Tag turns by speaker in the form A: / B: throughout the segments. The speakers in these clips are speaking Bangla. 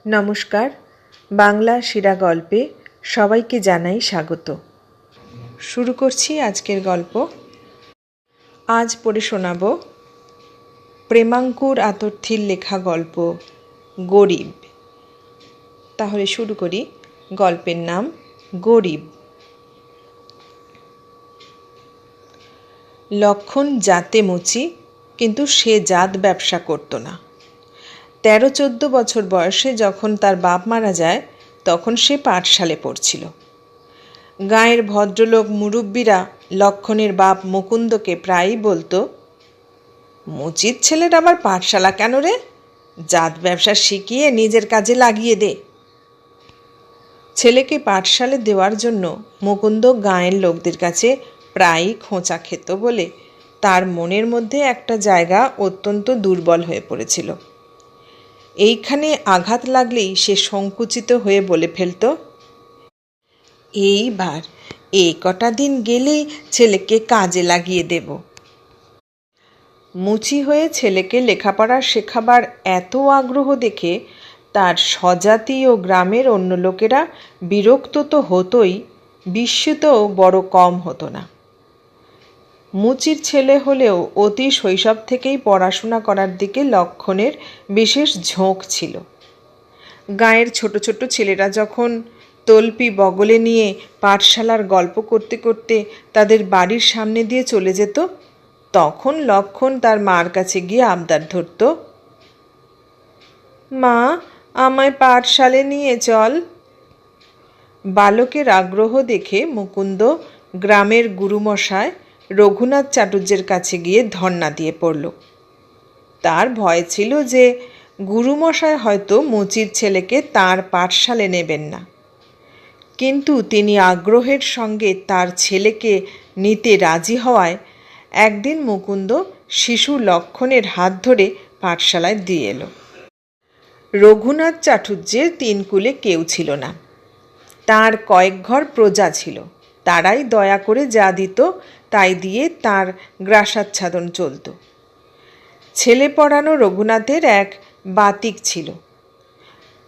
A: নমস্কার, বাংলা শিরা গল্পে সবাইকে জানাই স্বাগত। শুরু করছি আজকের গল্প। আজ পড়ে শোনাব প্রেমাঙ্কুর আতর্থীর লেখা গল্প গরিব। তাহলে শুরু করি। গল্পের নাম গরিব। লক্ষণ জাতে মুচি, কিন্তু সে জাত ব্যবসা করতো না। 13-14 বছর বয়সে যখন তার বাপ মারা যায়, তখন সে পাঠশালে পড়ছিল। গাঁয়ের ভদ্রলোক মুরব্বীরা লক্ষণের বাপ মুকুন্দকে প্রায়ই বলতো, মুচির ছেলের আবার পাঠশালা কেন রে? জাত ব্যবসা শিখিয়ে নিজের কাজে লাগিয়ে দে। ছেলেকে পাঠশালে দেওয়ার জন্য মুকুন্দ গাঁয়ের লোকদের কাছে প্রায়ই খোঁচা খেত বলে তার মনের মধ্যে একটা জায়গা অত্যন্ত দুর্বল হয়ে পড়েছিল। এইখানে আঘাত লাগলেই সে সংকুচিত হয়ে বলে ফেলত, এইবার কটা দিন গেলেই ছেলেকে কাজে লাগিয়ে দেব। মুচি হয়ে ছেলেকে লেখাপড়া শেখাবার এত আগ্রহ দেখে তার স্বজাতি ও গ্রামের অন্য লোকেরা বিরক্ত তো হতোই, বিস্মিতও বড় কম হতো না। মুচির ছেলে হলেও অতি শৈশব থেকেই পড়াশোনা করার দিকে লক্ষণের বিশেষ ঝোঁক ছিল। গাঁয়ের ছোট ছোট ছেলেরা যখন তল্পি বগলে নিয়ে পাঠশালার গল্প করতে করতে তাদের বাড়ির সামনে দিয়ে চলে যেত, তখন লক্ষণ তার মার কাছে গিয়ে আবদার ধরত, মা, আমায় পাঠশালে নিয়ে চল। বালকের আগ্রহ দেখে মুকুন্দ গ্রামের গুরুমশায় রঘুনাথ চাটুর্যের কাছে গিয়ে ধর্ণা দিয়ে পড়ল। তার ভয় ছিল যে গুরুমশায় হয়তো মুচির ছেলেকে তার পাঠশালে নেবেন না, কিন্তু তিনি আগ্রহের সঙ্গে তার ছেলেকে নিতে রাজি হওয়ায় একদিন মুকুন্দ শিশু লক্ষণের হাত ধরে পাঠশালায় দিয়ে এলো। রঘুনাথ চাটুর্যের 3 কুলে কেউ ছিল না। তার কয়েক ঘর প্রজা ছিল, তারাই দয়া করে যা দিত তাই দিয়ে তার গ্রাসাচ্ছাদন চলত। ছেলে পড়ানো রঘুনাথের এক বাতিক ছিল।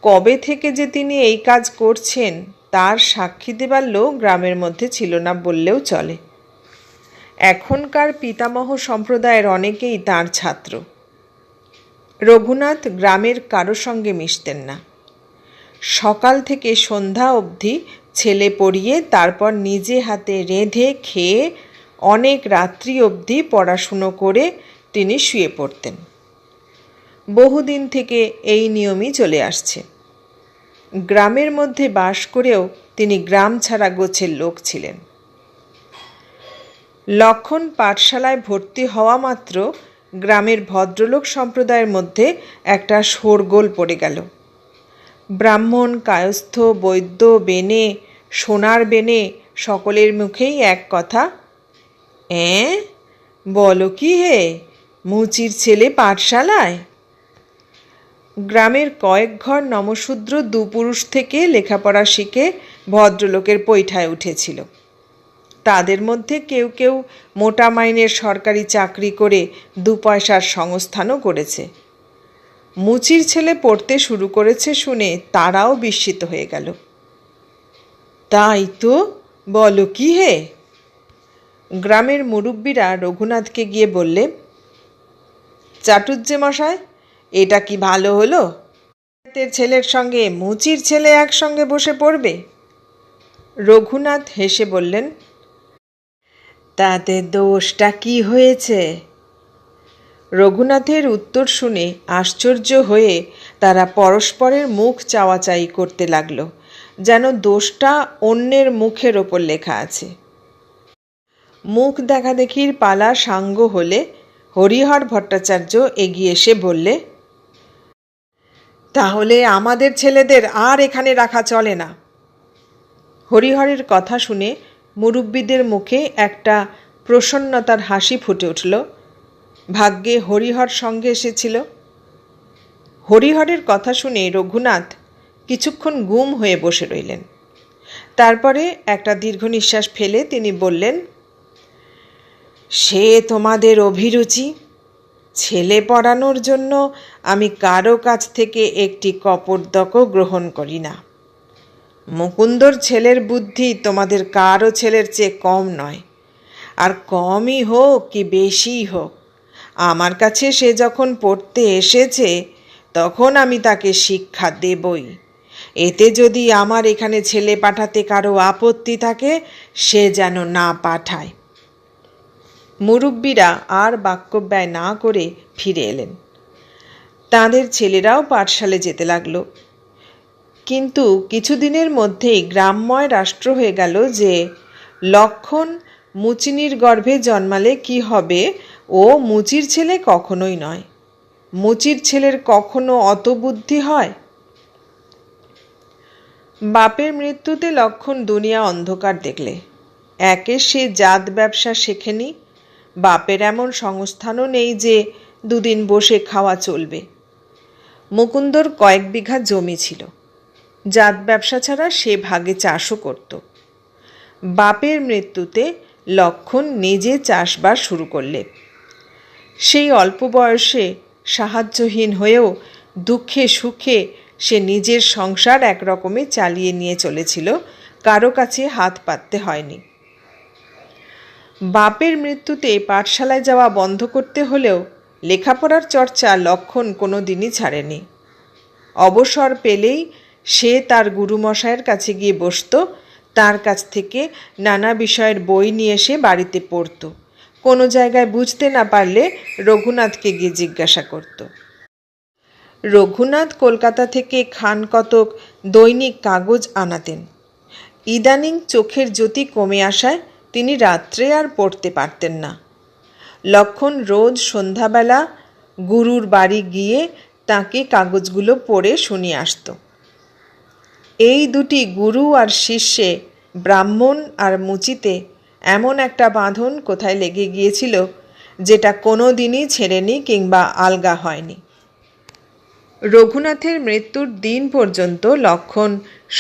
A: কবে থেকে যে তিনি এই কাজ করছেন তার সাক্ষী দেবার লোক গ্রামের মধ্যে ছিল না বললেও চলে। এখনকার পিতামহ সম্প্রদায়ের অনেকেই তার ছাত্র। রঘুনাথ গ্রামের কারো সঙ্গে মিশতেন না। সকাল থেকে সন্ধ্যা অবধি ছেলে পড়িয়ে তারপর নিজে হাতে রেঁধে খেয়ে অনেক রাত্রি অবধি পড়াশুনো করে তিনি শুয়ে পড়তেন। বহুদিন থেকে এই নিয়মই চলে আসছে। গ্রামের মধ্যে বাস করেও তিনি গ্রাম ছাড়া গোছের লোক ছিলেন। লক্ষণ পাঠশালায় ভর্তি হওয়া মাত্র গ্রামের ভদ্রলোক সম্প্রদায়ের মধ্যে একটা শোরগোল পড়ে গেল। ব্রাহ্মণ, কায়স্থ, বৈদ্য, বেনে, সোনার বেনে সকলের মুখেই এক কথা, বলো কি হে, মুচির ছেলে পাঠশালায়? গ্রামের কয়েক ঘর নমশূদ্র 2 পুরুষ থেকে লেখাপড়া শিখে ভদ্রলোকের পৈঠায় উঠেছিল। তাদের মধ্যে কেউ কেউ মোটা মাইনের সরকারি চাকরি করে 2 পয়সার সংস্থানও করেছে। মুচির ছেলে পড়তে শুরু করেছে শুনে তারাও বিস্মিত হয়ে গেল। তাই তো, বলো কি হে? গ্রামের মুরব্বীরা রঘুনাথকে গিয়ে বললে, চাটুর্যে মশাই, এটা কি ভালো হলো? ছেলের সঙ্গে মুচির ছেলে একসঙ্গে বসে পড়বে? রঘুনাথ হেসে বললেন, তাতে দোষটা কি হয়েছে? রঘুনাথের উত্তর শুনে আশ্চর্য হয়ে তারা পরস্পরের মুখ চাওয়াচাই করতে লাগল, যেন দোষটা অন্যের মুখের ওপর লেখা আছে। মুখ দেখাদেখির পালা সাঙ্গ হলে হরিহর ভট্টাচার্য এগিয়ে এসে বললে, তাহলে আমাদের ছেলেদের আর এখানে রাখা চলে না। হরিহরের কথা শুনে মুরব্বীদের মুখে একটা প্রসন্নতার হাসি ফুটে উঠল। ভাগ্যে হরিহর সঙ্গে এসেছিল। হরিহরের কথা শুনে রঘুনাথ কিছুক্ষণ গুম হয়ে বসে রইলেন। তারপরে একটা দীর্ঘ নিঃশ্বাস ফেলে তিনি বললেন, সে তোমাদের অভিরুচি, ছেলে পড়ানোর জন্য আমি কারো কাছ থেকে একটি কপর্দকও গ্রহণ করি না। মুকুন্দর ছেলের বুদ্ধি তোমাদের কারো ছেলের চেয়ে কম নয়, আর কমই হোক কি বেশিই হোক, আমার কাছে সে যখন পড়তে এসেছে তখন আমি তাকে শিক্ষা দেবই। এতে যদি আমার এখানে ছেলে পাঠাতে কারো আপত্তি থাকে সে যেন না পাঠায়। মুরব্বীরা আর বাক্যব্যয় না করে ফিরে এলেন। তাঁদের ছেলেরাও পাঠশালে যেতে লাগলো। কিন্তু কিছুদিনের মধ্যেই গ্রামময় রাষ্ট্র হয়ে গেল যে লক্ষণ মুচিনির গর্ভে জন্মালে কি হবে ও মুচির ছেলে কখনোই নয়। মুচির ছেলের কখনো অত বুদ্ধি হয়? বাপের মৃত্যুতে লক্ষণ দুনিয়া অন্ধকার দেখলে। একে সে জাত ব্যবসা শেখেনি, বাপের এমন সংস্থানও নেই যে দুদিন বসে খাওয়া চলবে। মুকুন্দর কয়েক বিঘা জমি ছিল, জাত ব্যবসা ছাড়া সে ভাগে চাষও করত। বাপের মৃত্যুতে লক্ষণ নিজে চাষবাস শুরু করলে। সেই অল্প বয়সে সাহায্যহীন হয়েও দুঃখে সুখে সে নিজের সংসার একরকমে চালিয়ে নিয়ে চলেছিল, কারো কাছে হাত পাততে হয়নি। বাপের মৃত্যুতে পাঠশালায় যাওয়া বন্ধ করতে হলেও লেখাপড়ার চর্চা লক্ষণ কোনো দিনই ছাড়েনি। অবসর পেলেই সে তার গুরুমশায়ের কাছে গিয়ে বসত, তার কাছ থেকে নানা বিষয়ের বই নিয়ে এসে বাড়িতে পড়ত। কোনো জায়গায় বুঝতে না পারলে রঘুনাথকে গিয়ে জিজ্ঞাসা করত। রঘুনাথ কলকাতা থেকে খান কতক দৈনিক কাগজ আনাতেন। ইদানিং চোখের জ্যোতি কমে আসায় তিনি রাত্রে আর পড়তে পারতেন না। লক্ষণ রোজ সন্ধ্যাবেলা গুরুর বাড়ি গিয়ে তাকে কাগজগুলো পড়ে শুনিয়ে আসত। এই দুটি গুরু আর শিষ্যে, ব্রাহ্মণ আর মুচিতে এমন একটা বাঁধন কোথায় লেগে গিয়েছিল যেটা কোনো দিনই ছেড়েনি কিংবা আলগা হয়নি। রঘুনাথের মৃত্যুর দিন পর্যন্ত লক্ষণ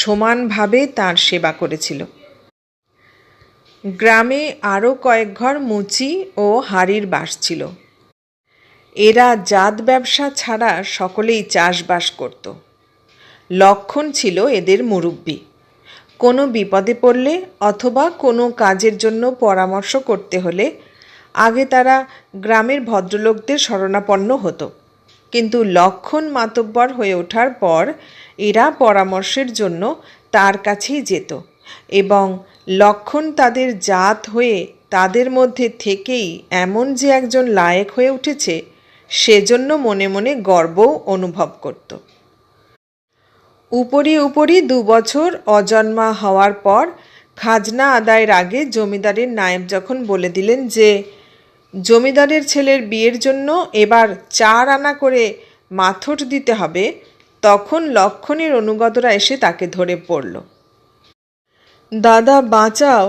A: সমানভাবে তার সেবা করেছিল। গ্রামে আরও কয়েক ঘর মুচি ও হাড়ির বাস ছিল। এরা জাত ব্যবসা ছাড়া সকলেই চাষবাস করত। লক্ষণ ছিল এদের মুরব্বী। কোনো বিপদে পড়লে অথবা কোনো কাজের জন্য পরামর্শ করতে হলে আগে তারা গ্রামের ভদ্রলোকদের শরণাপন্ন হতো, কিন্তু লক্ষণ মাতব্বর হয়ে ওঠার পর এরা পরামর্শের জন্য তার কাছেই যেত এবং লক্ষণ তাদের জাত হয়ে তাদের মধ্যে থেকেই এমন যে একজন লায়েক হয়ে উঠেছে সেজন্য মনে মনে গর্বও অনুভব করত। উপরি 2 বছর অজন্মা হওয়ার পর খাজনা আদায়ের আগে জমিদারের নায়েব যখন বলে দিলেন যে জমিদারের ছেলের বিয়ের জন্য এবার 4 আনা করে মাথট দিতে হবে, তখন লক্ষণের অনুগতরা এসে তাকে ধরে পড়ল। দাদা বাঁচাও,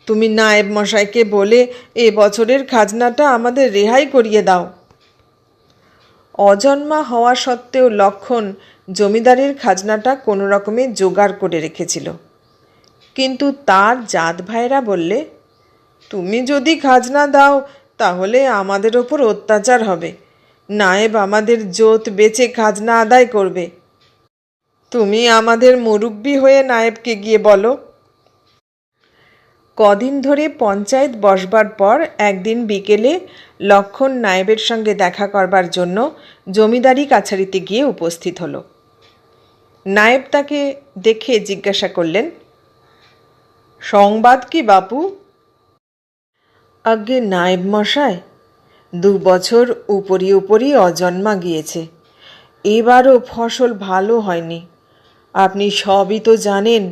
A: তুমি নায়েব মশাইকে বলে এ বছরের খাজনাটা আমাদের রেহাই করিয়ে দাও। অজন্মা হওয়া সত্ত্বেও লক্ষণ জমিদারের খাজনাটা কোনো রকমে জোগাড় করে রেখেছিল। কিন্তু তার জাত ভাইরা বললে, তুমি যদি খাজনা দাও তাহলে আমাদের ওপর অত্যাচার হবে, নায়েব আমাদের জোত বেচে খাজনা আদায় করবে। তুমি আমাদের মুরব্বি হয়ে নায়েবকে গিয়ে বলো। কদিন ধরে পঞ্চায়েত বসবার পর একদিন বিকেলে লক্ষণ নায়েবের সঙ্গে দেখা করবার জন্য জমিদারি কাছারিতে গিয়ে উপস্থিত হলো। নায়েব তাকে দেখে জিজ্ঞাসা করলেন, সংবাদ কি বাপু? আজ্ঞে নায়েব মশাই, 2 বছর উপরি অজন্মা গিয়েছে, এবারও ফসল ভালো হয়নি, আপনি সবই তো জানেন।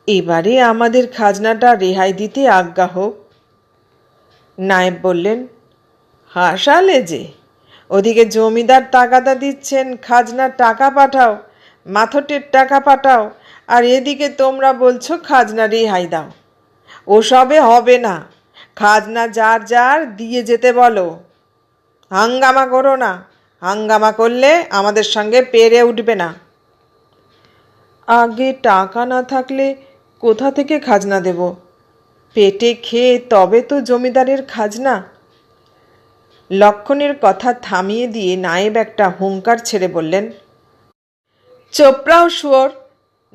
A: এবারে আমাদের খাজনাটা রেহাই দিতে আজ্ঞা হোক। নায়েব বললেন, হাসালে যে, ওদিকে জমিদার তাগাদা দিচ্ছেন খাজনার টাকা পাঠাও, মাথটের টাকা পাঠাও, আর এদিকে তোমরা বলছো খাজনা রেহাই দাও। ওসবে হবে না, খাজনা যার যার দিয়ে যেতে বলো। হাঙ্গামা করো না, হাঙ্গামা করলে আমাদের সঙ্গে পেরে উঠবে না। আগে টাকা না থাকলে কোথা থেকে খাজনা দেব? পেটে খেয়ে তবে তো জমিদারের খাজনা। লক্ষণের কথা থামিয়ে দিয়ে নায়েব একটা হুঙ্কার ছেড়ে বললেন, চোপড়াও শুয়োর,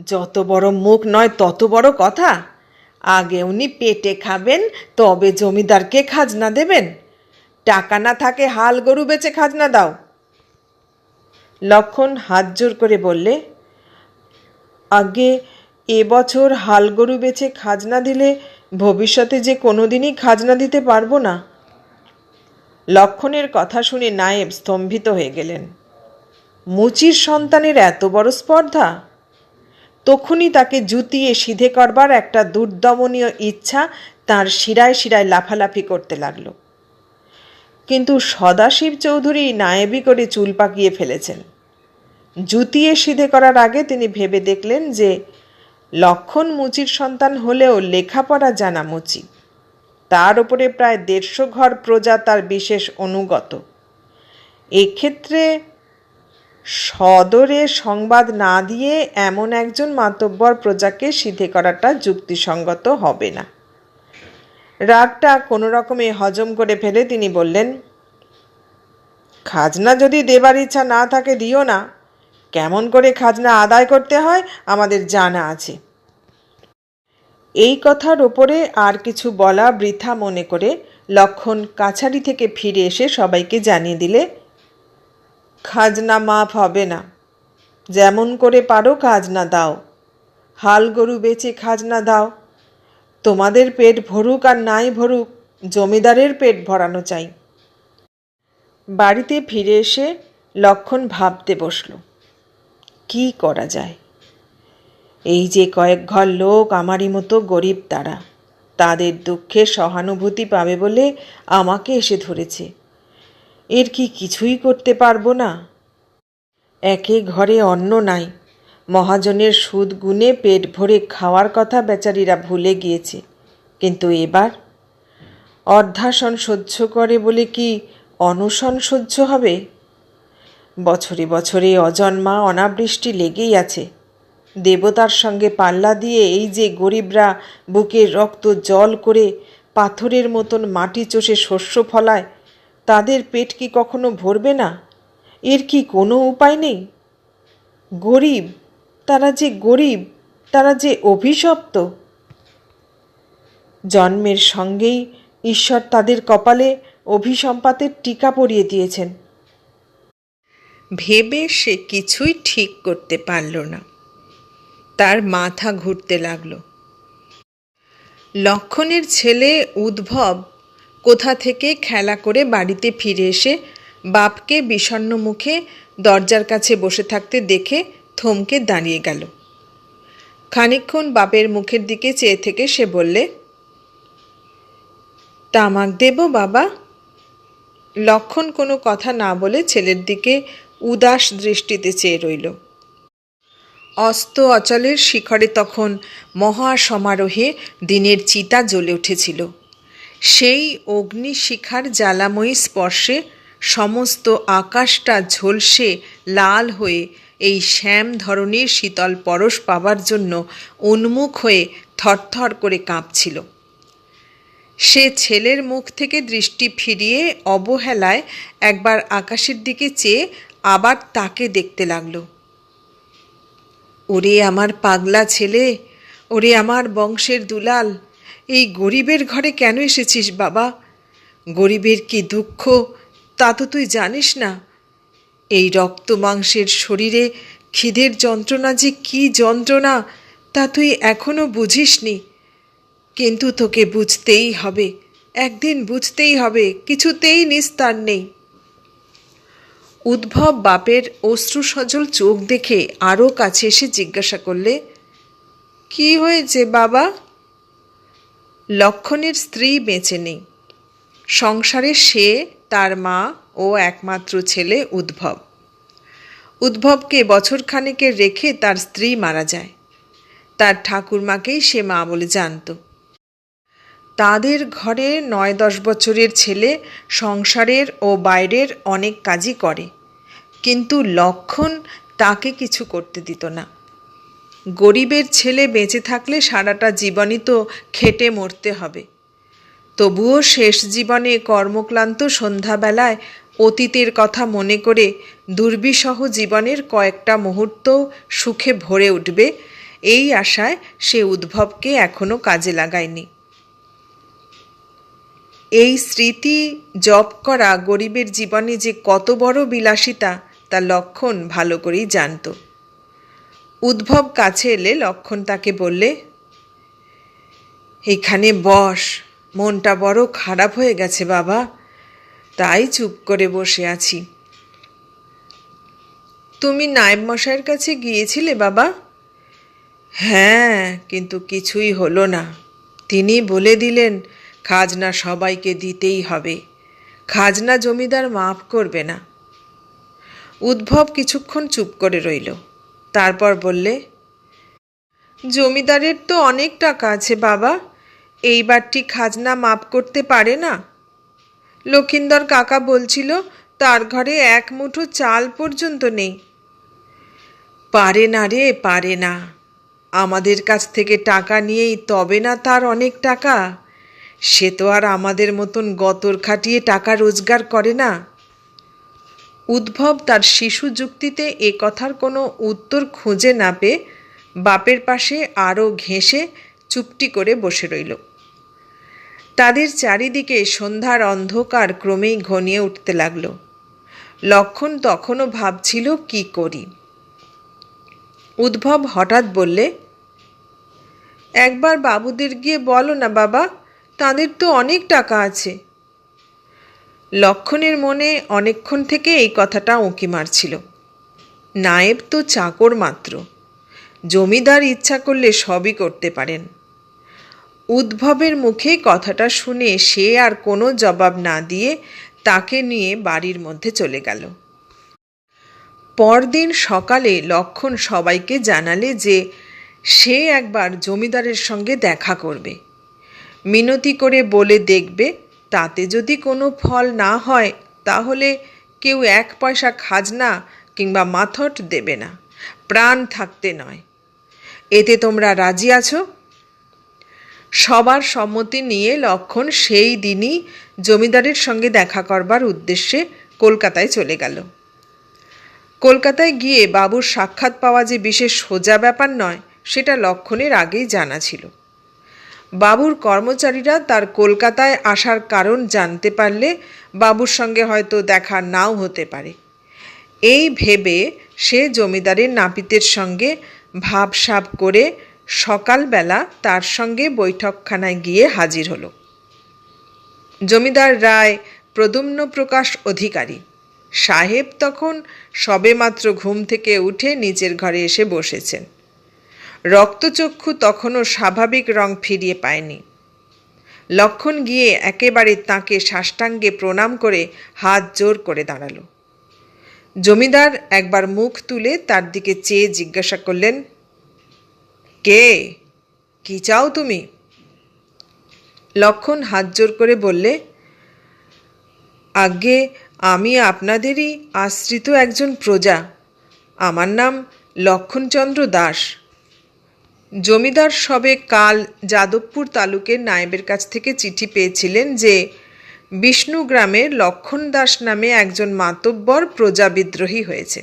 A: যত বড় মুখ নয় তত বড় কথা। আগে উনি পেটে খাবেন, তবে জমিদারকে খাজনা দেবেন। টাকা না থাকে হাল গরু বেচে খাজনা দাও। লক্ষণ হাত জোর করে বললে, আগে এবছর হাল গরু বেচে খাজনা দিলে ভবিষ্যতে যে কোনোদিনই খাজনা দিতে পারবো না। লক্ষণের কথা শুনে নায়েব স্তম্ভিত হয়ে গেলেন। মুচির সন্তানের এত বড় স্পর্ধা! তখনই তাকে জুতিয়ে সিধে করবার একটা দুর্দমনীয় ইচ্ছা তার শিরায় শিরায় লাফালাফি করতে লাগল। কিন্তু সদাশিব চৌধুরী নায়েবি করে চুল পাকিয়ে ফেলেছেন। জুতিয়ে সিধে করার আগে তিনি ভেবে দেখলেন যে লক্ষণ মুচির সন্তান হলেও লেখাপড়া জানা মুচি। তার উপরে প্রায় 150 ঘর প্রজা তার বিশেষ অনুগত। এক্ষেত্রে সদরে সংবাদ না দিয়ে এমন একজন মাতব্বর প্রজাকে সিধে করাটা যুক্তিসঙ্গত হবে না। রাগটা কোনো রকমে হজম করে ফেলে তিনি বললেন, খাজনা যদি দেবার ইচ্ছা না থাকে দিও না। কেমন করে খাজনা আদায় করতে হয় আমাদের জানা আছে। এই কথার ওপরে আর কিছু বলা বৃথা মনে করে লক্ষণ কাছারি থেকে ফিরে এসে সবাইকে জানিয়ে দিলে, খাজনা মাফ হবে না। যেমন করে পারো খাজনা দাও। হাল গরু বেচে খাজনা দাও। তোমাদের পেট ভরুক আর নাই ভরুক, জমিদারের পেট ভরানো চাই। বাড়িতে ফিরে এসে লক্ষণ ভাবতে বসল, কি করা যায়। এই যে কয়েক ঘর লোক আমারই মতো গরিব, তাদের দুঃখে সহানুভূতি পাবে বলে আমাকে এসে ধরেছে। এর কি কিছুই করতে পারবো না? একে ঘরে অন্ন নাই, মহাজনের সুদ গুনে পেট ভরে খাওয়ার কথা বেচারিরা ভুলে গিয়েছে। কিন্তু এবার অর্ধাসন সহ্য করে বলে কি অনশন সহ্য হবে? বছরে বছরে অজন্মা অনাবৃষ্টি লেগেই আছে। দেবতার সঙ্গে পাল্লা দিয়ে এই যে গরিবরা বুকের রক্ত জল করে পাথরের মতন মাটি চষে শস্য ফলায়, তাদের পেট কি কখনো ভরবে না? এর কি কোনো উপায় নেই? গরিব, তারা যে গরিব, তারা যে অভিশপ্ত। জন্মের সঙ্গেই ঈশ্বর তাদের কপালে অভিসম্পাতের টিকা পরিয়ে দিয়েছেন। ভেবে সে কিছুই ঠিক করতে পারল না। তার মাথা ঘুরতে লাগল। লক্ষণের ছেলে উদ্ভব কোথা থেকে খেলা করে বাড়িতে ফিরে এসে বাপকে বিষণ্ণ মুখে দরজার কাছে বসে থাকতে দেখে থমকে দাঁড়িয়ে গেল। খানিকক্ষণ বাপের মুখের দিকে চেয়ে থেকে সে বললে, তামাক দেব বাবা? লক্ষণ কোনো কথা না বলে ছেলের দিকে উদাস দৃষ্টিতে চেয়ে রইল। অস্ত অচলের শিখরে তখন মহা সমারোহে দিনের চিতা জ্বলে উঠেছিল। সেই অগ্নিশিখার জ্বালাময়ী স্পর্শে সমস্ত আকাশটা ঝলসে লাল হয়ে এই শ্যাম ধরনের শীতল পরশ পাবার জন্য উন্মুখ হয়ে থরথর করে কাঁপছিল। সে ছেলের মুখ থেকে দৃষ্টি ফিরিয়ে অবহেলায় একবার আকাশের দিকে চেয়ে আবার তাকে দেখতে লাগল। ওরে আমার পাগলা ছেলে, ওরে আমার বংশের দুলাল, এই গরিবের ঘরে কেন এসেছিস বাবা? গরিবের কি দুঃখ তা তো তুই জানিস না। এই রক্ত মাংসের শরীরে খিদের যন্ত্রণা যে কি যন্ত্রণা তা তুই এখনো বুঝিসনি। কিন্তু তোকে বুঝতেই হবে, একদিন বুঝতেই হবে, কিছুতেই নিস্তার নেই। উদ্ভব বাপের অশ্রুসজল চোখ দেখে আরও কাছে এসে জিজ্ঞাসা করলে, কি হয়েছে বাবা? লক্ষণের স্ত্রী বেঁচে নেই। সংসারে সে, তার মা ও একমাত্র ছেলে উদ্ভব। উদ্ভবকে বছরখানেকের রেখে তার স্ত্রী মারা যায়। তার ঠাকুরমাকেই সে মা বলে জানত। তাদের ঘরে 9-10 বছরের ছেলে সংসারের ও বাইরের অনেক কাজই করে, কিন্তু লক্ষণ তাকে কিছু করতে দিত না। গরিবের ছেলে বেঁচে থাকলে সারাটা জীবনই তো খেটে মরতে হবে। তবুও শেষ জীবনে কর্মক্লান্ত সন্ধ্যাবেলায় অতীতের কথা মনে করে দুর্বিষহ জীবনের কয়েকটা মুহূর্ত সুখে ভরে উঠবে, এই আশায় সে উদ্ভবকে এখনো কাজে লাগায়নি। এই স্মৃতি জপ করা গরিবের জীবনে যে কত বড় বিলাসিতা তা লক্ষণ ভালো করেই জানত। উদ্ভব কাছে এলে লক্ষণ তাকে বললে, এখানে বস, মনটা বড় খারাপ হয়ে গেছে বাবা, তাই চুপ করে বসে আছি। তুমি নায়েব মশাইয়ের কাছে গিয়েছিলে বাবা? হ্যাঁ, কিন্তু কিছুই হলো না। তিনি বলে দিলেন খাজনা সবাইকে দিতেই হবে, খাজনা জমিদার মাফ করবে না। উদ্ভব কিছুক্ষণ চুপ করে রইল, তারপর বললে, জমিদারের তো অনেক টাকা আছে বাবা, এইবারটি খাজনা মাপ করতে পারে না। লক্ষিন্দর কাকা বলছিল তার ঘরে এক মুঠো চাল পর্যন্ত নেই। পারে না রে, পারে না। আমাদের কাছ থেকে টাকা নিয়েই তবে না তার অনেক টাকা। সে তো আর আমাদের মতন গতর খাটিয়ে টাকা রোজগার করে না। উদ্ভব তার শিশু যুক্তিতে এ কথার কোনো উত্তর খুঁজে না পেয়ে বাপের পাশে আরও ঘেঁষে চুপটি করে বসে রইল। তাদের চারিদিকে সন্ধ্যার অন্ধকার ক্রমেই ঘনিয়ে উঠতে লাগল। লক্ষণ তখনও ভাবছিল কি করি। উদ্ভব হঠাৎ বললে, একবার বাবুদের গিয়ে বলো না বাবা, তাদের তো অনেক টাকা আছে। লক্ষণের মনে অনেকক্ষণ থেকে এই কথাটা উঁকি মারছিল। নায়েব তো চাকর মাত্র, জমিদার ইচ্ছা করলে সবই করতে পারেন। উদ্ভবের মুখে কথাটা শুনে সে আর কোনো জবাব না দিয়ে তাকে নিয়ে বাড়ির মধ্যে চলে গেল। পরদিন সকালে লক্ষণ সবাইকে জানালে যে সে একবার জমিদারের সঙ্গে দেখা করবে, মিনতি করে বলে দেখবে, তাতে যদি কোনো ফল না হয় তাহলে কেউ 1 পয়সা খাজনা কিংবা মাথট দেবে না, প্রাণ থাকতে নয়। এতে তোমরা রাজি আছো? সবার সম্মতি নিয়ে লক্ষণ সেই দিনই জমিদারের সঙ্গে দেখা করবার উদ্দেশ্যে কলকাতায় চলে গেল। কলকাতায় গিয়ে বাবুর সাক্ষাৎ পাওয়া যে বিশেষ সোজা ব্যাপার নয়, সেটা লক্ষণের আগেই জানা ছিল। বাবুর কর্মচারীরা তার কলকাতায় আসার কারণ জানতে পারলে বাবুর সঙ্গে হয়তো দেখা নাও হতে পারে। এই ভেবে সে জমিদারের নাপিতের সঙ্গে ভাবসাব করে সকালবেলা তার সঙ্গে বৈঠকখানায় গিয়ে হাজির হলো। জমিদার রায় প্রদ্যুম্ন প্রকাশ অধিকারী সাহেব তখন সবেমাত্র ঘুম থেকে উঠে নিজের ঘরে এসে বসেছেন। রক্তচক্ষু তখনও স্বাভাবিক রং ফিরিয়ে পায়নি। লক্ষণ গিয়ে একেবারে তাঁকে সাষ্টাঙ্গে প্রণাম করে হাত জোর করে দাঁড়ালো। জমিদার একবার মুখ তুলে তার দিকে চেয়ে জিজ্ঞাসা করলেন, কে? কি চাও তুমি? লক্ষণ হাত জোর করে বললে, আজ্ঞে, আমি আপনাদেরই আশ্রিত একজন প্রজা। আমার নাম লক্ষণচন্দ্র দাস। জমিদার সবে কাল যাদবপুর তালুকের নায়েবের কাছ থেকে চিঠি পেয়েছিলেন যে বিষ্ণু গ্রামের লক্ষণ দাস নামে একজন মাতব্বর প্রজা বিদ্রোহী হয়েছে।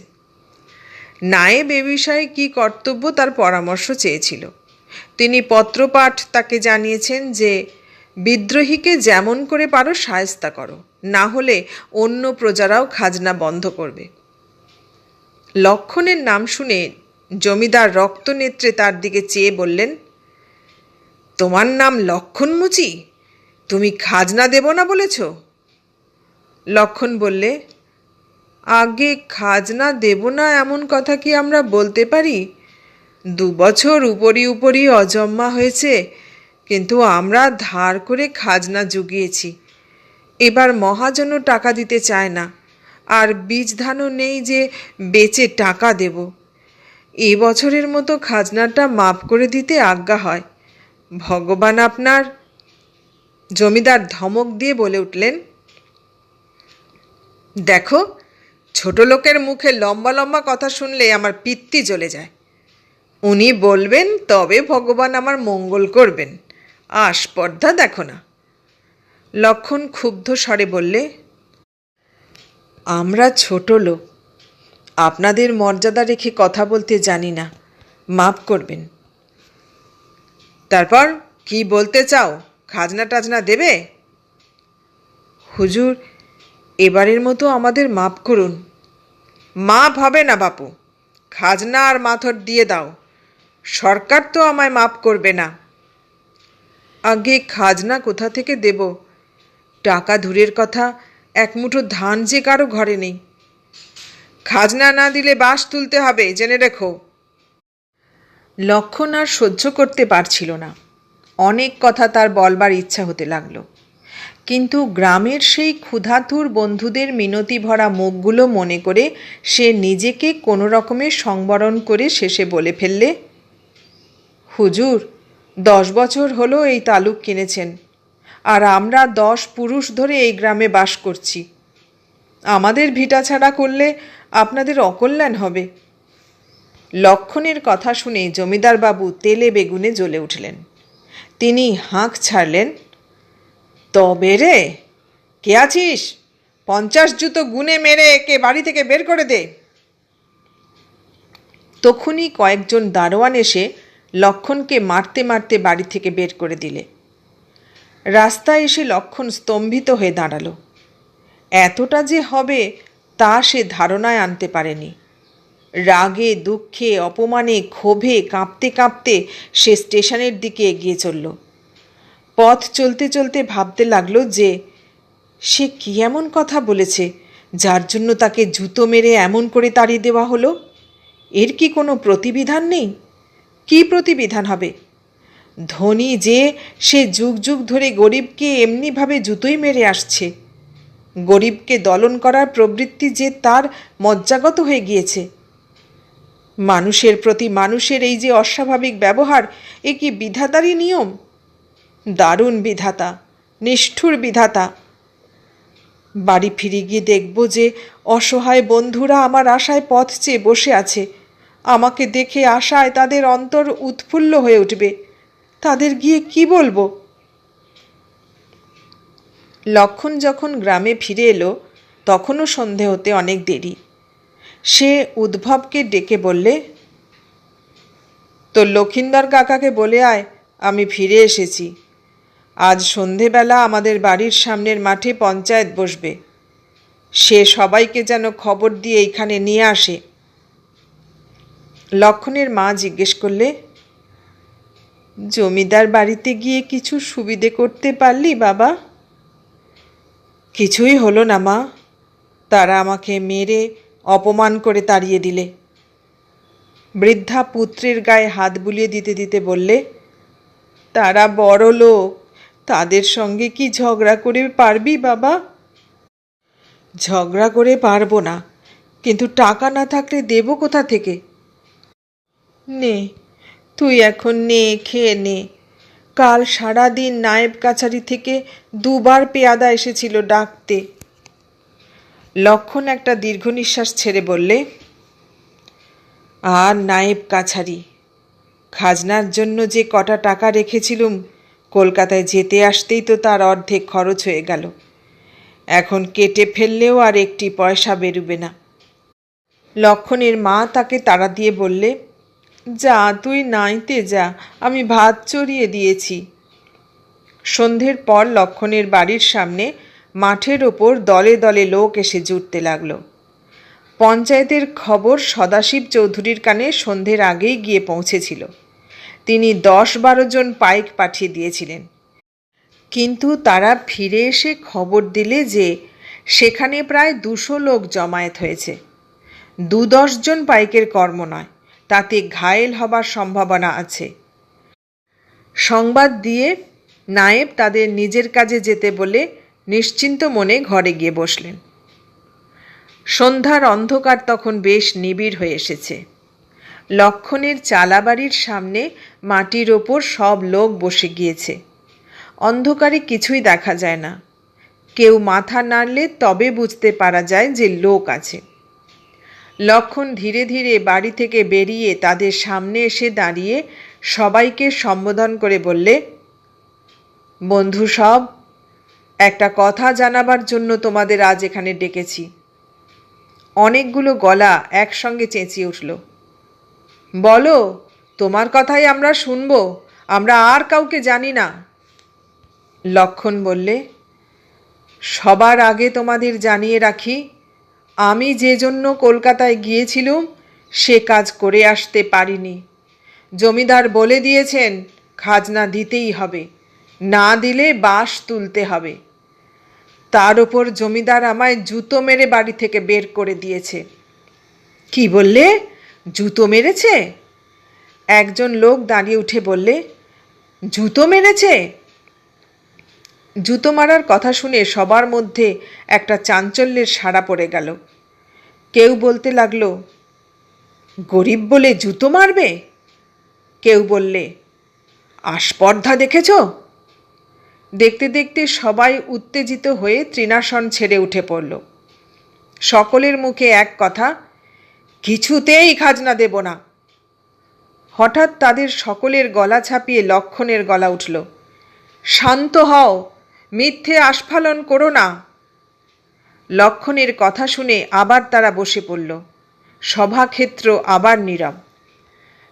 A: নায়েব এ বিষয়ে কী কর্তব্য তার পরামর্শ চেয়েছিল। তিনি পত্রপাঠ তাকে জানিয়েছেন যে বিদ্রোহীকে যেমন করে পারো শায়েস্তা করো, না হলে অন্য প্রজারাও খাজনা বন্ধ করবে। লক্ষণের নাম শুনে জমিদার রক্তনেত্রে তার দিকে চেয়ে বললেন, তোমার নাম লক্ষণ মুচি? তুমি খাজনা দেব না বলেছ? লক্ষণ বললে, আগে খাজনা দেব না এমন কথা কি আমরা বলতে পারি? 2 বছর উপরি উপরি অজম্মা হয়েছে, কিন্তু আমরা ধার করে খাজনা জুগিয়েছি। এবার মহাজনও টাকা দিতে চায় না, আর বীজ ধানও নেই যে বেচে টাকা দেব। এ বছরের মতো খাজনাটা মাপ করে দিতে আজ্ঞা হয়। ভগবান আপনার। জমিদার ধমক দিয়ে বলে উঠলেন, দেখো, ছোট লোকের মুখে লম্বা লম্বা কথা শুনলে আমার পিত্তি জ্বলে যায়। উনি বলবেন তবে ভগবান আমার মঙ্গল করবেন, আস্পর্ধা দেখো না। লক্ষণ ক্ষুব্ধ স্বরে বললে, আমরা ছোট লোক, আপনাদের মর্যাদা রেখে কথা বলতে জানি না, মাফ করবেন। তারপর কি বলতে চাও? খাজনা টাজনা দেবে? হুজুর, এবারের মতো আমাদের মাফ করুন। মাফ হবে না বাপু, খাজনা আর মাথর দিয়ে দাও, সরকার তো আমায় মাফ করবে না। আগে খাজনা কোথা থেকে দেব? টাকা দূরের কথা, এক মুঠো ধান যে কারো ঘরে নেই। খাজনা না দিলে বাঁশ তুলতে হবে, জেনে রেখো। লক্ষণ আর সহ্য করতে পারছিল না। অনেক কথা তার বলবার ইচ্ছা হতে লাগলো, কিন্তু গ্রামের সেই ক্ষুধাতুর বন্ধুদের মিনতি ভরা মুখগুলো মনে করে সে নিজেকে কোনো রকমের সংবরণ করে শেষে বলে ফেললে, হুজুর, 10 বছর হলো এই তালুক কিনেছেন, আর আমরা 10 পুরুষ ধরে এই গ্রামে বাস করছি। আমাদের ভিটা ছাড়া করলে আপনাদের অকল্যাণ হবে। লক্ষণের কথা শুনে জমিদার বাবু তেলে বেগুনে জ্বলে উঠলেন। তিনি হাঁক ছাড়লেন, তবে রে, কে আছিস? 50 জুতো গুনে মেরে একে বাড়ি থেকে বের করে দে। তখনই কয়েকজন দারোয়ান এসে লক্ষণকে মারতে মারতে বাড়ি থেকে বের করে দিলে। রাস্তায় এসে লক্ষণ স্তম্ভিত হয়ে দাঁড়ালো। এতটা যে হবে তা সে ধারণায় আনতে পারেনি। রাগে, দুঃখে, অপমানে, ক্ষোভে কাঁপতে কাঁপতে সে স্টেশনের দিকে এগিয়ে চলল। পথ চলতে চলতে ভাবতে লাগলো যে সে কী এমন কথা বলেছে যার জন্য তাকে জুতো মেরে এমন করে তাড়িয়ে দেওয়া হলো। এর কি কোনো প্রতিবিধান নেই? কি প্রতিবিধান হবে? ধনী যে, সে যুগ যুগ ধরে গরিবকে এমনিভাবে জুতোই মেরে আসছে। গরিবকে দলন করার প্রবৃত্তি যে তার মজ্জাগত হয়ে গিয়েছে। মানুষের প্রতি মানুষের এই যে অস্বাভাবিক ব্যবহার, এ কি বিধাতারই নিয়ম? দারুণ বিধাতা, নিষ্ঠুর বিধাতা। বাড়ি ফিরে গিয়ে দেখব যে অসহায় বন্ধুরা আমার আশায় পথ চেয়ে বসে আছে। আমাকে দেখে আশায় তাদের অন্তর উৎফুল্ল হয়ে উঠবে। তাদের গিয়ে কি বলবো? লক্ষণ যখন গ্রামে ফিরে এলো তখনও সন্ধে হতে অনেক দেরি। সে উদ্ভবকে ডেকে বললে, তোর লক্ষিন্দর কাকাকে বলে আয় আমি ফিরে এসেছি। আজ সন্ধেবেলা আমাদের বাড়ির সামনের মাঠে পঞ্চায়েত বসবে। সে সবাইকে যেন খবর দিয়ে এইখানে নিয়ে আসে। লক্ষণের মা জিজ্ঞেস করলে, জমিদার বাড়িতে গিয়ে কিছু সুবিধে করতে পারলি বাবা? কিছুই হলো না মা, তারা আমাকে মেরে অপমান করে তাড়িয়ে দিলে। বৃদ্ধা পুত্রের গায়ে হাত বুলিয়ে দিতে দিতে বললে, তারা বড় লোক, তাদের সঙ্গে কি ঝগড়া করে পারবি বাবা? ঝগড়া করে পারবো না, কিন্তু টাকা না থাকলে দেবো কোথা থেকে? নে, তুই এখন নে, খেয়ে নে। কাল সারাদিন নায়েব কাছারি থেকে 2 বার পেয়াদা এসেছিল ডাকতে। লক্ষণ একটা দীর্ঘ নিঃশ্বাস ছেড়ে বললে, আর নায়েব কাছারি, খাজনার জন্য যে কটা টাকা রেখেছিলুম, কলকাতায় যেতে আসতেই তো তার অর্ধেক খরচ হয়ে গেল। এখন কেটে ফেললেও আর একটি পয়সা বেরুবে না। লক্ষণের মা তাকে তাড়া দিয়ে বললে, যা, তুই নাইতে যা, আমি ভাত চড়িয়ে দিয়েছি। সন্ধ্যের পর লক্ষণের বাড়ির সামনে মাঠের ওপর দলে দলে লোক এসে জুটতে লাগল। পঞ্চায়েতের খবর সদাশিব চৌধুরীর কানে সন্ধ্যের আগেই গিয়ে পৌঁছেছিল। তিনি 10-12 জন পাইক পাঠিয়ে দিয়েছিলেন, কিন্তু তারা ফিরে এসে খবর দিলে যে সেখানে প্রায় 200 লোক জমায়েত হয়েছে। 2-10 জন পাইকের কর্ম নয়, তাতে ঘায়েল হবার সম্ভাবনা আছে। সংবাদ দিয়ে নায়েব তাদের নিজের কাজে যেতে বলে নিশ্চিন্ত মনে ঘরে গিয়ে বসলেন। সন্ধ্যার অন্ধকার তখন বেশ নিবিড় হয়ে এসেছে। লক্ষণের চালাবাড়ির সামনে মাটির ওপর সব লোক বসে গিয়েছে। অন্ধকারে কিছুই দেখা যায় না। কেউ মাথা নাড়লে তবে বুঝতে পারা যায় যে লোক আছে। লক্ষণ ধীরে ধীরে বাড়ি থেকে বেরিয়ে তাদের সামনে এসে দাঁড়িয়ে সবাইকে সম্বোধন করে বললে, বন্ধু সব, একটা কথা জানাবার জন্য তোমাদের আজ এখানে ডেকেছি। অনেকগুলো গলা একসঙ্গে চেঁচিয়ে উঠল। বলো, তোমার কথাই আমরা শুনব, আমরা আর কাউকে জানি না। লক্ষণ বললে, সবার আগে তোমাদের জানিয়ে রাখি, আমি যে জন্য কলকাতায় গিয়েছিলুম সে কাজ করে আসতে পারিনি। জমিদার বলে দিয়েছেন খাজনা দিতেই হবে, না দিলে বাঁশ তুলতে হবে। তার ওপর জমিদার আমায় জুতো মেরে বাড়ি থেকে বের করে দিয়েছে। কি বললে? জুতো মেরেছে? একজন লোক দাঁড়িয়ে উঠে বললে, জুতো মেরেছে? জুতো মারার কথা শুনে সবার মধ্যে একটা চাঞ্চল্যের সাড়া পড়ে গেল। কেউ বলতে লাগলো, গরিব বলে জুতো মারবে? কেউ বললে, আস্পর্ধা দেখেছ? দেখতে দেখতে সবাই উত্তেজিত হয়ে তৃণাসন ছেড়ে উঠে পড়ল। সকলের মুখে এক কথা, কিছুতেই খাজনা দেব না। হঠাৎ তাদের সকলের গলা ছাপিয়ে লক্ষণের গলা উঠল, শান্ত হও, মিথ্যে আস্ফালন করো না। লক্ষণের কথা শুনে আবার তারা বসে পড়ল। সভাক্ষেত্র আবার নীরব।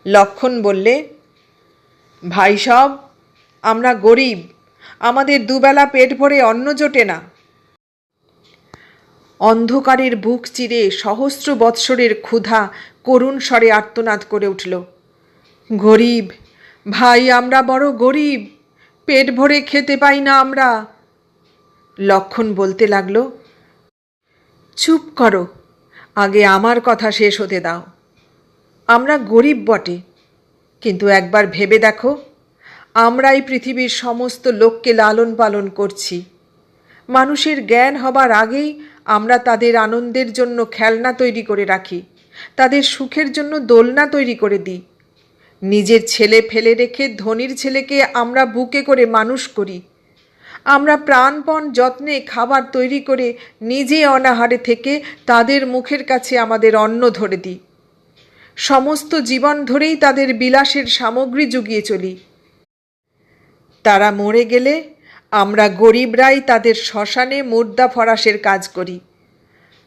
A: লক্ষণ বললে, ভাই সব, আমরা গরিব, আমাদের দুবেলা পেট ভরে অন্ন জোটে না। অন্ধকারের বুক চিরে সহস্র বৎসরের ক্ষুধা করুণ স্বরে আর্তনাদ করে উঠল, গরিব ভাই, আমরা বড় গরিব, পেট ভরে খেতে পাই না আমরা। লক্ষণ বলতে লাগলো, চুপ করো, আগে আমার কথা শেষ হতে দাও। আমরা গরিব বটে, কিন্তু একবার ভেবে দেখো, আমরাই পৃথিবীর সমস্ত লোককে লালন পালন করছি। মানুষের জ্ঞান হবার আগেই আমরা তাদের আনন্দের জন্য খেলনা তৈরি করে রাখি, তাদের সুখের জন্য দোলনা তৈরি করে দিই। নিজের ছেলে ফেলে রেখে ধনীর ছেলেকে আমরা বুকে করে মানুষ করি। আমরা প্রাণপণ যত্নে খাবার তৈরি করে নিজে অনাহারে থেকে তাদের মুখের কাছে আমাদের অন্ন ধরে দিই। সমস্ত জীবন ধরেই তাদের বিলাসের সামগ্রী জুগিয়ে চলি। তারা মরে গেলে আমরা গরিবরাই তাদের শ্মশানে মুর্দা ফরাসের কাজ করি।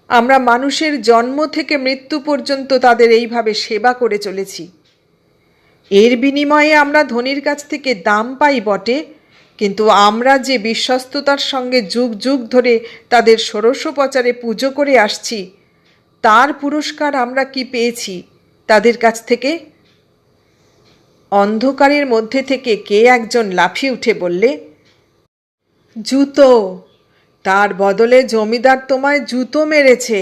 A: আমরা মানুষের জন্ম থেকে মৃত্যু পর্যন্ত তাদের এইভাবে সেবা করে চলেছি। এর বিনিময়ে আমরা ধনীর কাছ থেকে দাম পাই বটে, কিন্তু আমরা যে বিশ্বস্ততার সঙ্গে যুগ যুগ ধরে তাদের ষোড়শোপচারে পুজো করে আসছি, তার পুরস্কার আমরা কি পেয়েছি তাদের কাছ থেকে? অন্ধকারের মধ্যে থেকে কে একজন লাফিয়ে উঠে বললে, জুতো, তার বদলে জমিদার তোমায় জুতো মেরেছে।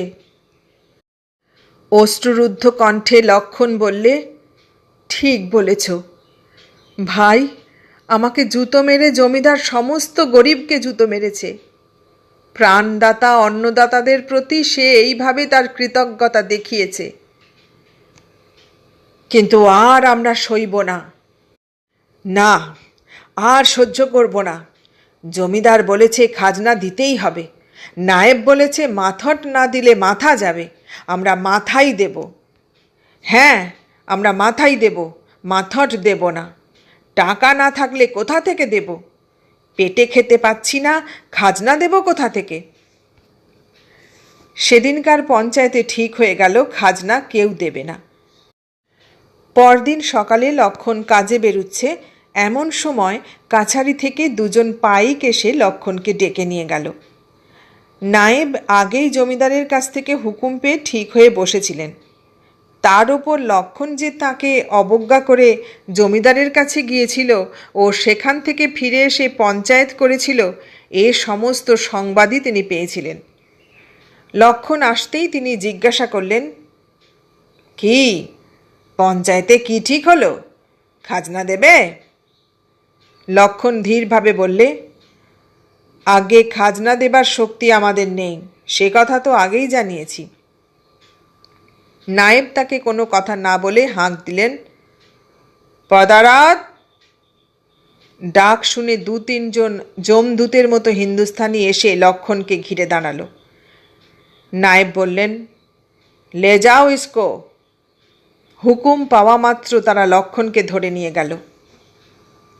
A: অশ্রুরুদ্ধ কণ্ঠে লক্ষণ বললে, ঠিক বলেছ ভাই, আমাকে জুতো মেরে জমিদার সমস্ত গরিবকে জুতো মেরেছে। প্রাণদাতা অন্নদাতাদের প্রতি সে এইভাবে তার কৃতজ্ঞতা দেখিয়েছে। কিন্তু আর আমরা সইব না, না আর সহ্য করব না। জমিদার বলেছে খাজনা দিতেই হবে, নায়েব বলেছে মাথট না দিলে মাথা যাবে, আমরা মাথাই দেব। হ্যাঁ, আমরা মাথাই দেব, মাথট দেব না। টাকা না থাকলে কোথা থেকে দেব? পেটে খেতে পাচ্ছি না, খাজনা দেব কোথা থেকে? সেদিনকার পঞ্চায়েতে ঠিক হয়ে গেল খাজনা কেউ দেবে না। পরদিন সকালে লক্ষণ কাজে বেরুচ্ছে, এমন সময় কাছারি থেকে দুজন পাইক এসে লক্ষণকে ডেকে নিয়ে গেল। নায়েব আগেই জমিদারের কাছ থেকে হুকুম পেয়ে ঠিক হয়ে বসেছিলেন। তার ওপর লক্ষণ যে তাকে অবজ্ঞা করে জমিদারের কাছে গিয়েছিল ও সেখান থেকে ফিরে এসে পঞ্চায়েত করেছিল, এ সমস্ত সংবাদই তিনি পেয়েছিলেন। লক্ষণ আসতেই তিনি জিজ্ঞাসা করলেন, কি পঞ্চায়েতে কি ঠিক হলো? খাজনা দেবে? লক্ষণ ধীরভাবে বললে, আগে খাজনা দেবার শক্তি আমাদের নেই, সে কথা তো আগেই জানিয়েছি। নায়েব তাকে কোনো কথা না বলে হাঁক দিলেন, পদারাত। ডাক শুনে দু তিনজন যমদূতের মতো হিন্দুস্থানি এসে লক্ষণকে ঘিরে দাঁড়ালো। নায়েব বললেন, লে যাও ইসকো। হুকুম পাওয়া মাত্র তারা লক্ষণকে ধরে নিয়ে গেল।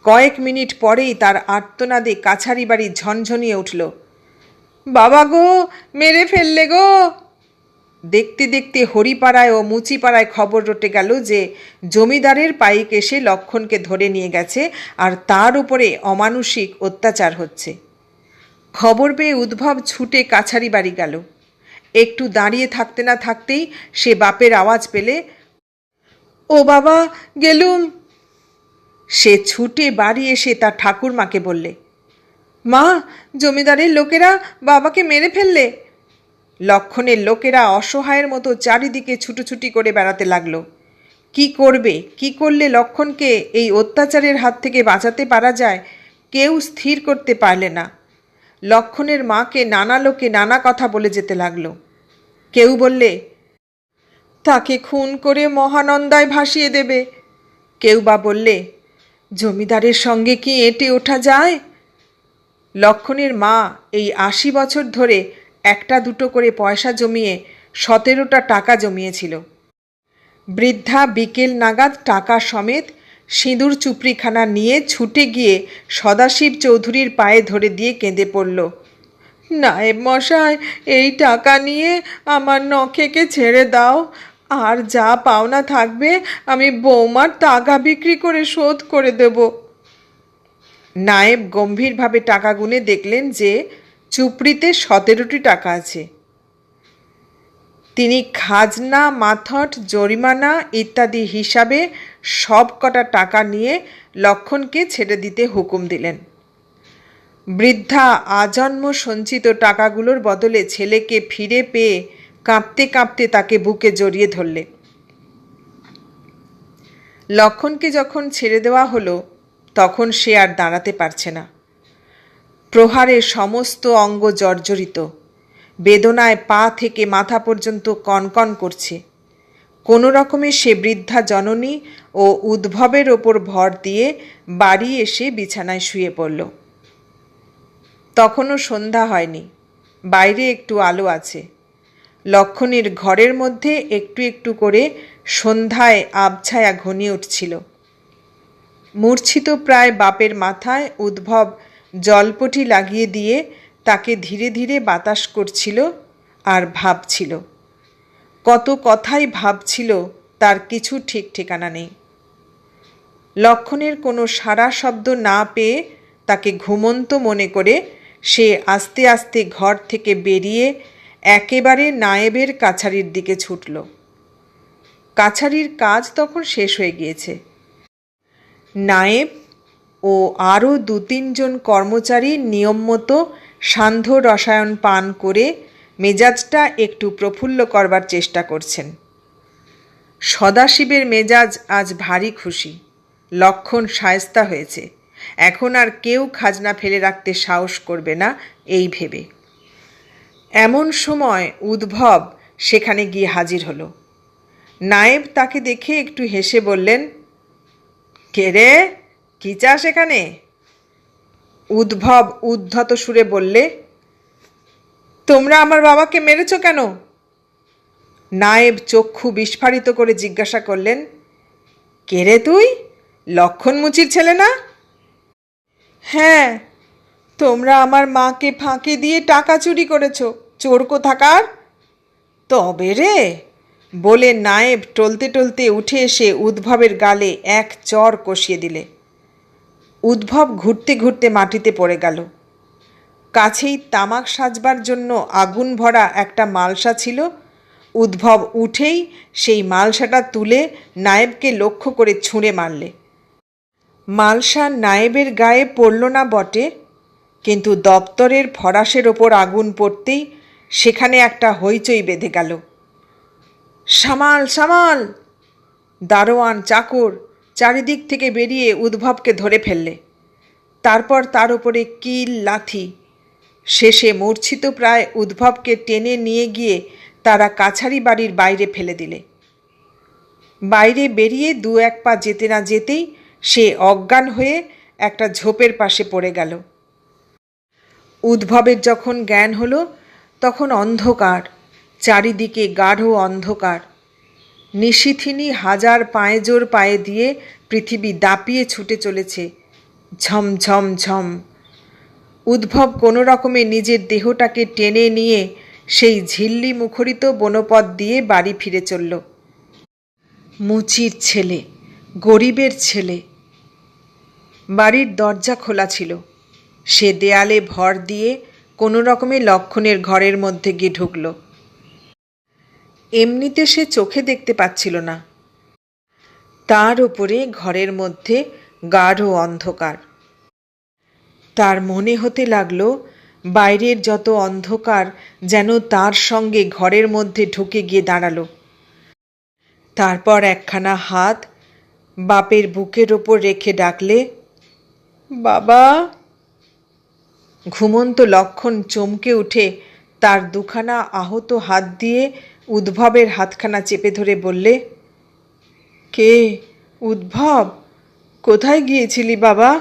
A: কয়েক মিনিট পরেই তার আর্তনাদে কাছারি বাড়ি ঝনঝনিয়ে উঠল। বাবা গো, মেরে ফেললে গো! দেখতে দেখতে হরিপাড়ায় ও মুচিপাড়ায় খবর রটে গেল যে জমিদারের পাইক এসে লক্ষণকে ধরে নিয়ে গেছে আর তার উপরে অমানুষিক অত্যাচার হচ্ছে। খবর পেয়ে উদ্ভব ছুটে কাছারি বাড়ি গেল। একটু দাঁড়িয়ে থাকতে না থাকতেই সে বাপের আওয়াজ পেলে, ও বাবা, গেলুম। সে ছুটে বাড়ি এসে তার ঠাকুরমাকে বললে, মা, জমিদারের লোকেরা বাবাকে মেরে ফেললে। লক্ষণের লোকেরা অসহায়ের মতো চারিদিকে ছুটোছুটি করে বেড়াতে লাগলো। কি করবে, কি করলে লক্ষণকে এই অত্যাচারের হাত থেকে বাঁচাতে পারা যায় কেউ স্থির করতে পারলে না। লক্ষণের মাকে নানা লোকে নানা কথা বলে যেতে লাগলো। কেউ বললে তাকে খুন করে মহানন্দায় ভাসিয়ে দেবে, কেউ বা বললে জমিদারের সঙ্গে কি এঁটে ওঠা যায়। লক্ষণের মা এই 80 বছর ধরে একটা দুটো করে পয়সা জমিয়ে 17টা টাকা জমিয়েছিল। বৃদ্ধা বিকেল নাগাদ টাকা সমেত সিঁদুর চুপড়িখানা নিয়ে ছুটে গিয়ে সদাশিব চৌধুরীর পায়ে ধরে দিয়ে কেঁদে পড়ল, নায়েব মশাই, এই টাকা নিয়ে আমার নখেকে ছেড়ে দাও, আর যা পাওনা থাকবে আমি বৌমার টাকা বিক্রি করে শোধ করে দেব। নায়েব গম্ভীরভাবে টাকা গুনে দেখলেন যে চুপড়িতে 17টি টাকা আছে। তিনি খাজনা, মাথট, জরিমানা ইত্যাদি হিসাবে সব কটা টাকা নিয়ে লক্ষণকে ছেড়ে দিতে হুকুম দিলেন। বৃদ্ধা আজন্ম সঞ্চিত টাকাগুলোর বদলে ছেলেকে ফিরে পেয়ে কাঁপতে কাঁপতে তাকে বুকে জড়িয়ে ধরলে। লক্ষণকে যখন ছেড়ে দেওয়া হলো তখন সে আর দাঁড়াতে পারছে না। প্রহারে সমস্ত অঙ্গ জর্জরিত, বেদনায় পা থেকে মাথা পর্যন্ত কনকন করছে। কোনো রকমে সে বৃদ্ধা জননী ও উদ্ভবের ওপর ভর দিয়ে বাড়ি এসে বিছানায় শুয়ে পড়ল। তখনও সন্ধ্যা হয়নি, বাইরে একটু আলো আছে। লক্ষণের ঘরের মধ্যে একটু একটু করে সন্ধ্যায় আবছায়া ঘনিয়ে উঠছিল। মূর্ছিত প্রায় বাপের মাথায় উদ্ভব জলপটি লাগিয়ে দিয়ে তাকে ধীরে ধীরে বাতাস করছিল আর ভাবছিল। কত কথাই ভাবছিল, তার কিছু ঠিক ঠিকানা নেই। লক্ষণের কোনো সাড়া শব্দ না পেয়ে তাকে ঘুমন্ত মনে করে সে আস্তে আস্তে ঘর থেকে বেরিয়ে একেবারে নায়েবের কাছারির দিকে ছুটল। কাছারির কাজ তখন শেষ হয়ে গিয়েছে। নায়েব ও আরও 2-3 জন কর্মচারী নিয়ম মতো সান্ধ্য রসায়ন পান করে মেজাজটা একটু প্রফুল্ল করবার চেষ্টা করছেন। সদাশিবের মেজাজ আজ ভারী খুশি। লক্ষণ শায়েস্তা হয়েছে, এখন আর কেউ খাজনা ফেলে রাখতে সাহস করবে না এই ভেবে। এমন সময় উদ্ভব সেখানে গিয়ে হাজির হলো। নায়েব তাকে দেখে একটু হেসে বললেন, কে রে, কি চাস এখানে? উদ্ভব উদ্ধত সুরে বললে, তোমরা আমার বাবাকে মেরেছ কেন? নায়েব চক্ষু বিস্ফারিত করে জিজ্ঞাসা করলেন, কে রে তুই? লক্ষণ মুচির ছেলে না? হ্যাঁ, তোমরা আমার মাকে ফাঁকি দিয়ে টাকা চুরি করেছ, চোর কোথাকার। তবে রে, বলে নায়েব টলতে টলতে উঠে এসে উদ্ভবের গালে এক চর কষিয়ে দিলে। উদ্ভব ঘুরতে ঘুরতে মাটিতে পড়ে গেল। কাছেই তামাক সাজবার জন্য আগুন ভরা একটা মালসা ছিল। উদ্ভব উঠেই সেই মালসাটা তুলে নায়েবকে লক্ষ্য করে ছুঁড়ে মারলে। মালসা নায়েবের গায়ে পড়ল না বটে, কিন্তু দপ্তরের ফরাসের ওপর আগুন পড়তেই সেখানে একটা হইচই বেঁধে গেল। সামাল, সামাল! দারোয়ান, চাকর চারিদিক থেকে বেরিয়ে উদ্ভবকে ধরে ফেললে। তারপর তার উপরে কিল, লাথি। শেষে মূর্ছিত প্রায় উদ্ভবকে টেনে নিয়ে গিয়ে তারা কাছারি বাড়ির বাইরে ফেলে দিলে। বাইরে বেরিয়ে 2-1 পা যেতে না যেতেই সে অজ্ঞান হয়ে একটা ঝোপের পাশে পড়ে গেল। উদ্ভবের যখন জ্ঞান হলো তখন অন্ধকার, চারিদিকে গাঢ় অন্ধকার। নিশিথিনী হাজার পায়ে জোর পায়ে দিয়ে পৃথিবী দাপিয়ে ছুটে চলেছে, ঝম ঝম ঝম। উদ্ভব কোনো রকমে নিজের দেহটাকে টেনে নিয়ে সেই ঝিল্লি মুখরিত বনপথ দিয়ে বাড়ি ফিরে চলল। মুচির ছেলে, গরিবের ছেলে। বাড়ির দরজা খোলা ছিল। সে দেয়ালে ভর দিয়ে কোনো রকমে লক্ষণের ঘরের মধ্যে গিয়ে ঢুকল। এমনিতে সে চোখে দেখতে পাচ্ছিল না, তার উপরে ঘরের মধ্যে গাঢ় অন্ধকার। তার মনে হতে লাগল বাইরের যত অন্ধকার যেন তার সঙ্গে ঘরের মধ্যে ঢুকে গিয়ে দাঁড়ালো। তারপর একখানা হাত বাপের বুকের ওপর রেখে ডাকলে, বাবা। ঘুমন্ত লক্ষণ চমকে উঠে তার দুখানা আহত হাত দিয়ে উদ্ভবের হাতখানা চেপে ধরে বললে, কে? উদ্ভব, কোথায় গিয়েছিলি বাবা?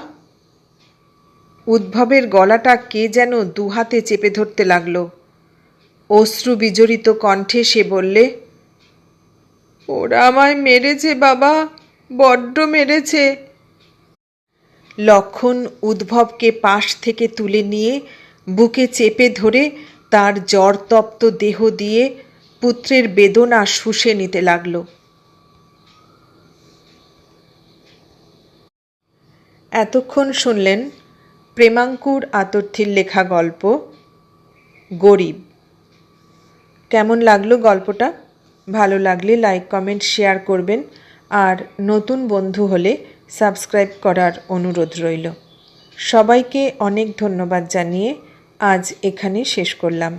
A: উদ্ভবের গলাটা কে যেন দুহাতে চেপে ধরতে লাগল। অশ্রু বিজড়িত কণ্ঠে সে বললে, ওরা আমায় মেরেছে বাবা, বড্ড মেরেছে। লক্ষণ উদ্ভবকে পাশ থেকে তুলে নিয়ে বুকে চেপে ধরে তার জ্বরতপ্ত দেহ দিয়ে পুত্রের বেদনা শুষে নিতে লাগল। এতক্ষণ শুনলেন প্রেমাঙ্কুর আতর্থীর লেখা গল্প গরিব। কেমন লাগলো গল্পটা? ভালো লাগলে লাইক, কমেন্ট, শেয়ার করবেন। আর নতুন বন্ধু হলে সাবস্ক্রাইব করার অনুরোধ রইল। সবাইকে অনেক ধন্যবাদ জানিয়ে আজ এখানে শেষ করলাম।